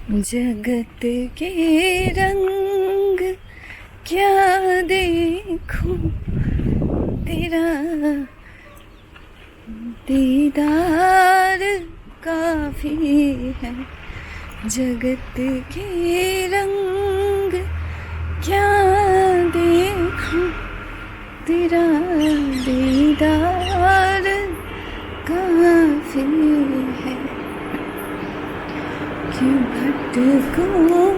जगत के रंग क्या देखूं, तेरा दीदार काफी है। जगत के रंग क्या देखूं, तेरा दीदार काफी है। क्यों भटकूं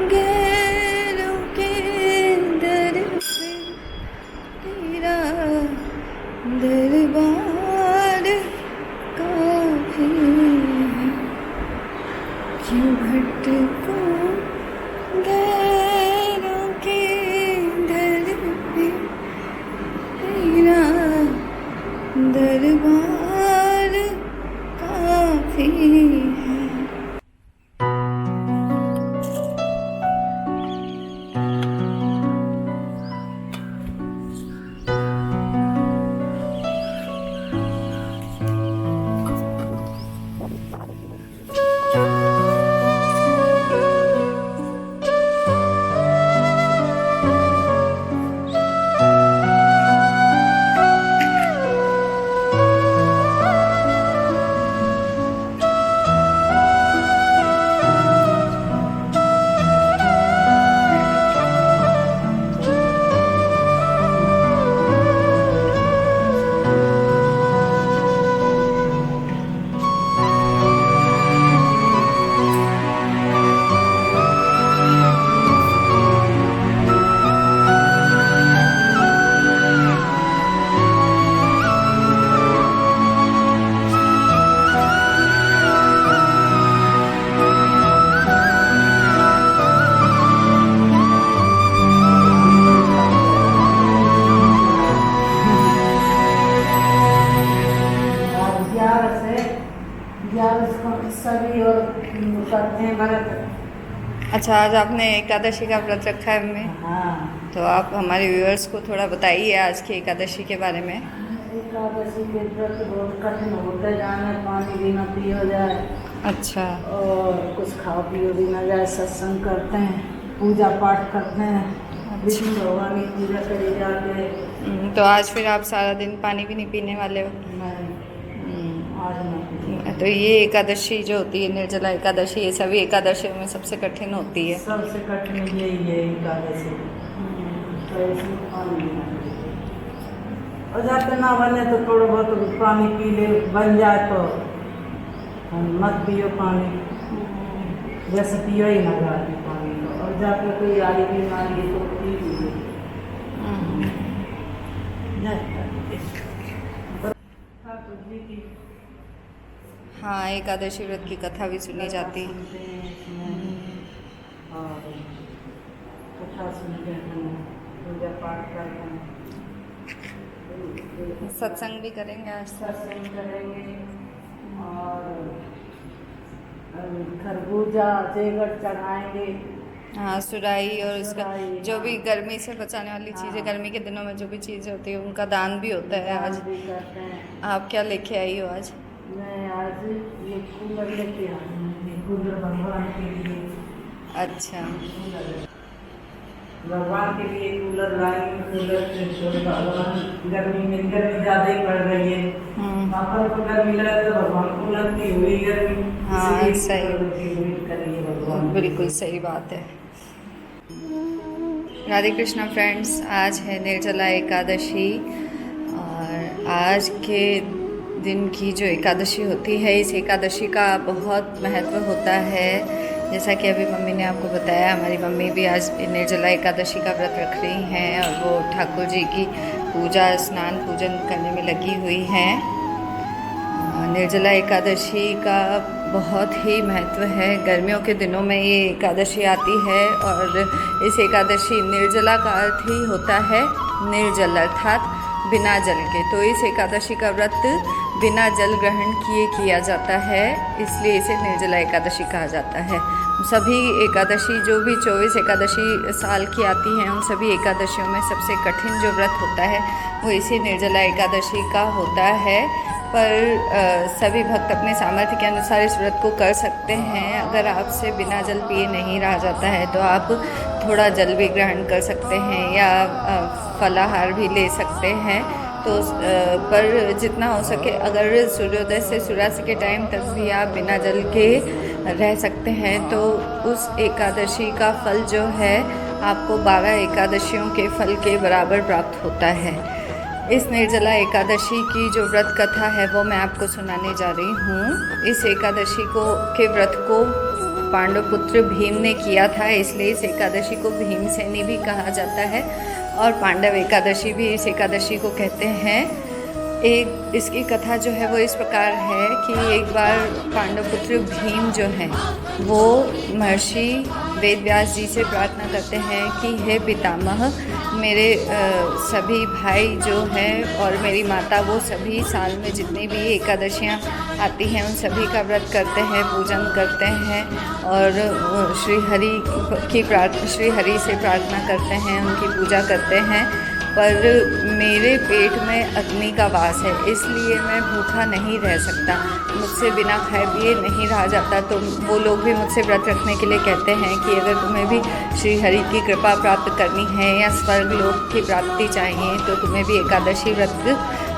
गैरों के दर पे, तेरा दरबार काफी है। क्यों भटकूं गैरों के दर पे, तेरा दरबार काफी है। सभी और करते हैं व्रत। अच्छा, आज आपने एकादशी का व्रत रखा है हमें, हाँ, तो आप हमारे व्यूअर्स को थोड़ा बताइए आज की एकादशी के बारे में। एकादशी के व्रत बहुत कठिन होते जाने, पानी भी ना पियो जाए अच्छा, और कुछ खाओ पियो भी ना जाए। सत्संग करते हैं, पूजा पाठ करते हैं, विष्णु भगवान की पूजा करी जाके। तो आज फिर आप सारा दिन पानी भी नहीं पीने वाले हो? नहीं, आज नहीं। तो ये एकादशी जो होती है, निर्जला एकादशी, ये सभी एकादशियों में सबसे कठिन होती है। सबसे कठिन यही है एकादशी। तो इसमें पानी नहीं पीते। और जाते ना बने तो थोड़ा बहुत पानी पी ले, बन जाए तो मत पियो पानी, जैसे पियो ही ना जाती पानी तो। और जाकर कोई आरी बीमारी तो पी लीजिए। हाँ, एकादशी व्रत की कथा भी सुनी जाती है। और कथा सुनते हैं, पूजा पाठ करते हैं, सत्संग भी करेंगे आज। सत्संग करेंगे। और खरबूजा जेवर चढ़ाएंगे। हाँ, सुराई और उसका सुराई, जो भी हाँ। गर्मी से बचाने वाली चीज़ें, गर्मी के दिनों में जो भी चीज़ें होती है उनका दान भी होता है आज। भी करते हैं। आप क्या लेके आई हो आज? मैं आज ये कूलर लेके आई हूँ। ये कूलर भगवान के लिए। अच्छा, भगवान के लिए कूलर लाई हूँ। कूलर से भगवान गर्मी में, गर्मी ज़्यादा ही पड़ रही है। पापा को गर्मी लगा तो भगवान को लगती हुई गर्मी। हाँ, इसलिए सही। कूलर की वेट करिए भगवान। बिल्कुल सही बात है। राधे कृष्णा फ्रेंड्स, आज है निर्जला एकादशी और आज के दिन की जो एकादशी होती है, इस एकादशी का बहुत महत्व होता है। जैसा कि अभी मम्मी ने आपको बताया, हमारी मम्मी भी आज निर्जला एकादशी का व्रत रख रही हैं और वो ठाकुर जी की पूजा, स्नान पूजन करने में लगी हुई हैं। निर्जला एकादशी का बहुत ही महत्व है। गर्मियों के दिनों में ये एकादशी आती है और इस एकादशी, निर्जला का अर्थ ही होता है निर्जल, अर्थात बिना जल के। तो इस एकादशी का व्रत बिना जल ग्रहण किए किया जाता है, इसलिए इसे निर्जला एकादशी कहा जाता है। सभी एकादशी, जो भी 24 एकादशी साल की आती हैं, उन सभी एकादशियों में सबसे कठिन जो व्रत होता है वो इसी निर्जला एकादशी का होता है। पर सभी भक्त अपने सामर्थ्य के अनुसार इस व्रत को कर सकते हैं। अगर आपसे बिना जल पिए नहीं रहा जाता है तो आप थोड़ा जल भी ग्रहण कर सकते हैं या फलाहार भी ले सकते हैं। तो पर जितना हो सके, अगर सूर्योदय से सूर्यास्त के टाइम तक भी आप बिना जल के रह सकते हैं तो उस एकादशी का फल जो है आपको 12 एकादशियों के फल के बराबर प्राप्त होता है। इस निर्जला एकादशी की जो व्रत कथा है वो मैं आपको सुनाने जा रही हूँ। इस एकादशी के व्रत को पांडव पुत्र भीम ने किया था, इसलिए इस एकादशी को भीमसेनी भी कहा जाता है और पांडव एकादशी भी इस एकादशी को कहते हैं। इसकी कथा जो है वो इस प्रकार है कि एक बार पांडव पुत्र भीम जो हैं वो महर्षि वेदव्यास जी से प्रार्थना करते हैं कि हे पितामह, मेरे सभी भाई जो हैं और मेरी माता वो सभी साल में जितनी भी एकादशियाँ आती हैं उन सभी का व्रत करते हैं, पूजन करते हैं और श्री हरि से प्रार्थना करते हैं, उनकी पूजा करते हैं। पर मेरे पेट में अग्नि का वास है, इसलिए मैं भूखा नहीं रह सकता, मुझसे बिना खाए पिए नहीं रहा जाता। तो वो लोग भी मुझसे व्रत रखने के लिए कहते हैं कि अगर तुम्हें भी श्री हरि की कृपा प्राप्त करनी है या स्वर्ग लोक की प्राप्ति चाहिए तो तुम्हें भी एकादशी व्रत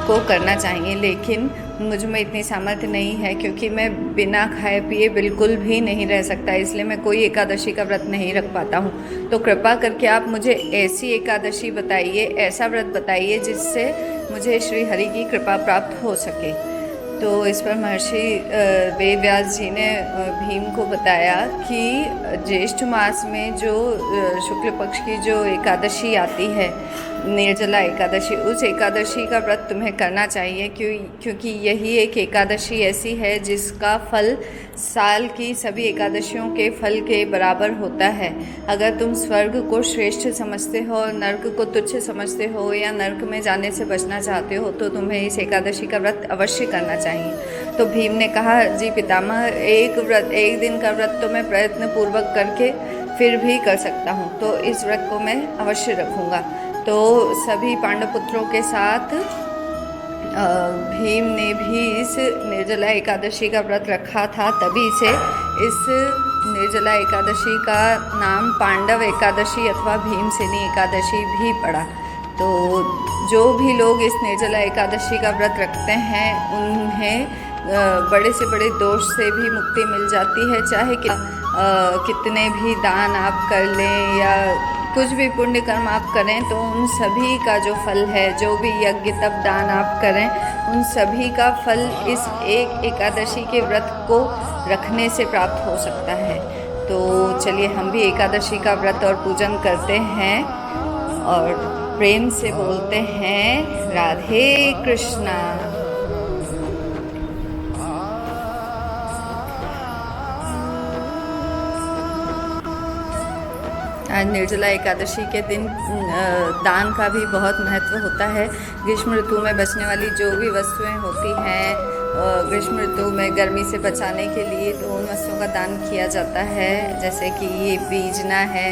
को करना चाहिए। लेकिन मुझ में इतनी सामर्थ्य नहीं है क्योंकि मैं बिना खाए पिए बिल्कुल भी नहीं रह सकता, इसलिए मैं कोई एकादशी का व्रत नहीं रख पाता हूँ। तो कृपा करके आप मुझे ऐसी एकादशी बताइए, ऐसा व्रत बताइए जिससे मुझे श्री हरि की कृपा प्राप्त हो सके। तो इस पर महर्षि वेदव्यास जी ने भीम को बताया कि ज्येष्ठ मास में जो शुक्ल पक्ष की जो एकादशी आती है, निर्जला एकादशी, उस एकादशी का व्रत तुम्हें करना चाहिए क्योंकि यही एक एकादशी ऐसी है जिसका फल साल की सभी एकादशियों के फल के बराबर होता है। अगर तुम स्वर्ग को श्रेष्ठ समझते हो और नर्क को तुच्छ समझते हो या नर्क में जाने से बचना चाहते हो तो तुम्हें इस एकादशी का व्रत अवश्य करना चाहिए। तो भीम ने कहा, जी पितामह, एक दिन का व्रत तो मैं प्रयत्न पूर्वक करके फिर भी कर सकता हूँ, तो इस व्रत को मैं अवश्य रखूँगा। तो सभी पांडव पुत्रों के साथ भीम ने भी इस निर्जला एकादशी का व्रत रखा था, तभी से इस निर्जला एकादशी का नाम पांडव एकादशी अथवा भीमसेनी एकादशी भी पड़ा। तो जो भी लोग इस निर्जला एकादशी का व्रत रखते हैं उन्हें बड़े से बड़े दोष से भी मुक्ति मिल जाती है। चाहे कितने भी दान आप कर लें या कुछ भी पुण्य कर्म आप करें तो उन सभी का जो फल है, जो भी यज्ञ तप दान आप करें, उन सभी का फल इस एक एकादशी के व्रत को रखने से प्राप्त हो सकता है। तो चलिए हम भी एकादशी का व्रत और पूजन करते हैं और प्रेम से बोलते हैं राधे कृष्णा। आज निर्जला एकादशी के दिन दान का भी बहुत महत्व होता है। ग्रीष्म ऋतु में बचने वाली जो भी वस्तुएं होती हैं, ग्रीष्म ऋतु में गर्मी से बचाने के लिए, तो उन वस्तुओं का दान किया जाता है। जैसे कि ये बीजना है,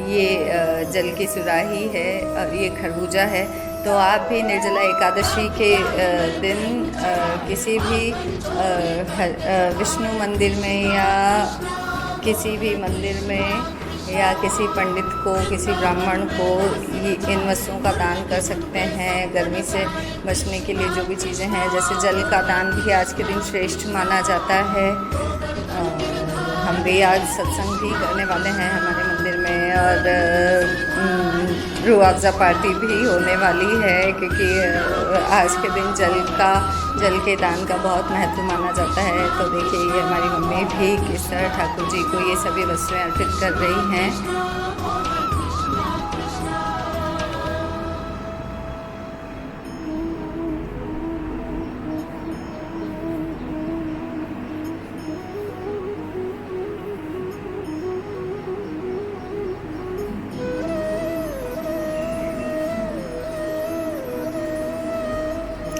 ये जल की सुराही है और ये खरबूजा है। तो आप भी निर्जला एकादशी के दिन किसी भी विष्णु मंदिर में या किसी भी मंदिर में या किसी पंडित को, किसी ब्राह्मण को इन वस्तुओं का दान कर सकते हैं। गर्मी से बचने के लिए जो भी चीज़ें हैं, जैसे जल का दान भी आज के दिन श्रेष्ठ माना जाता है। हम भी आज सत्संग भी करने वाले हैं हमारे मंदिर में और रूह अफ़ज़ा पार्टी भी होने वाली है क्योंकि आज के दिन जल के दान का बहुत महत्व माना जाता है। तो देखिए ये हमारी मम्मी भी किस तरह ठाकुर जी को ये सभी वस्तुएं अर्पित कर रही हैं।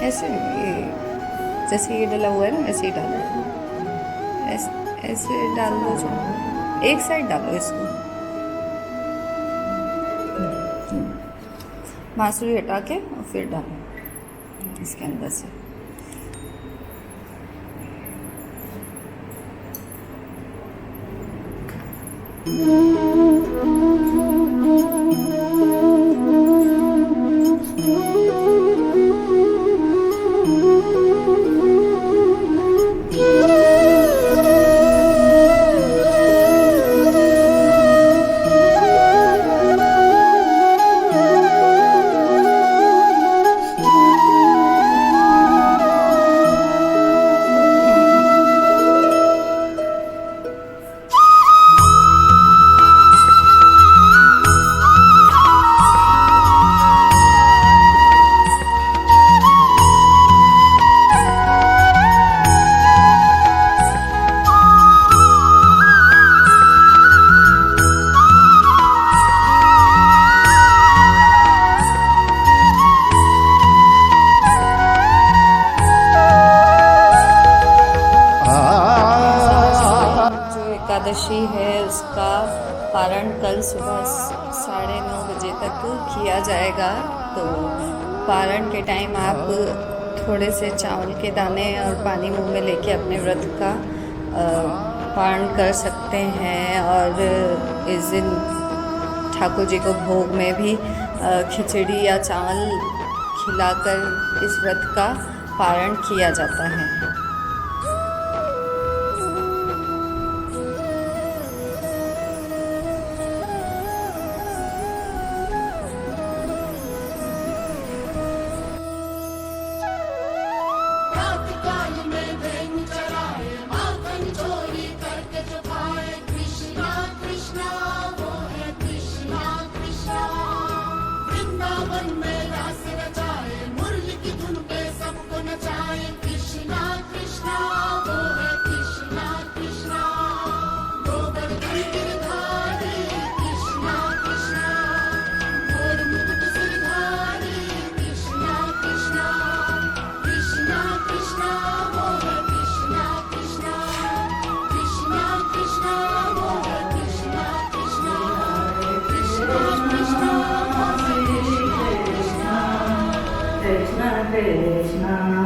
ऐसे जैसे ये डला हुआ है ना, ऐसे ही डालो, ऐसे डाल दो, जो एक साइड डालो इसको, बांसुरी हटा के और फिर डालो इसके अंदर से। जो एकादशी है उसका पारण कल सुबह 9:30 बजे तक किया जाएगा। तो पारण के टाइम आप थोड़े से चावल के दाने और पानी मुंह में लेके अपने व्रत का पारण कर सकते हैं। और इस दिन ठाकुर जी को भोग में भी खिचड़ी या चावल खिलाकर इस व्रत का पारण किया जाता है। Krishna Krishna